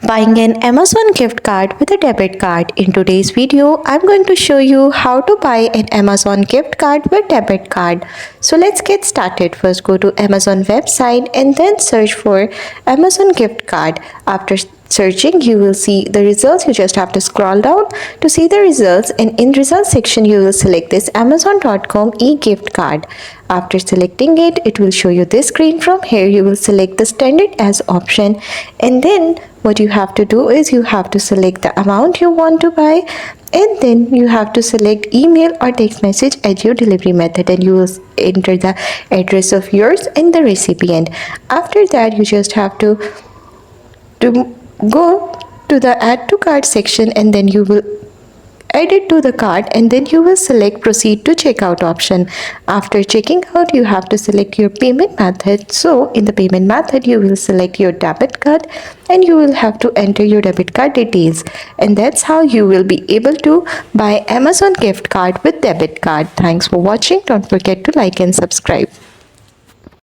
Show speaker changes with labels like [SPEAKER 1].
[SPEAKER 1] Buying an Amazon gift card with a debit card. In today's video, I'm going to show you how to buy an Amazon gift card with debit card. So let's get started. First go to Amazon website and then search for Amazon gift card. After searching, you will see the results. You just have to scroll down to see the results, and in results section you will select this amazon.com eGift card. After selecting it, it will show you this screen. From here you will select the standard as option, and then what you have to do is you have to select the amount you want to buy, and then you have to select email or text message as your delivery method, and you will enter the address of yours and the recipient. After that, you just have to go to the add to cart section, and then you will add it to the cart, and then you will select proceed to checkout option. After checking out, you have to select your payment method. So in the payment method, you will select your debit card, and you will have to enter your debit card details, and that's how you will be able to buy Amazon gift card with debit card. Thanks for watching. Don't forget to like and subscribe.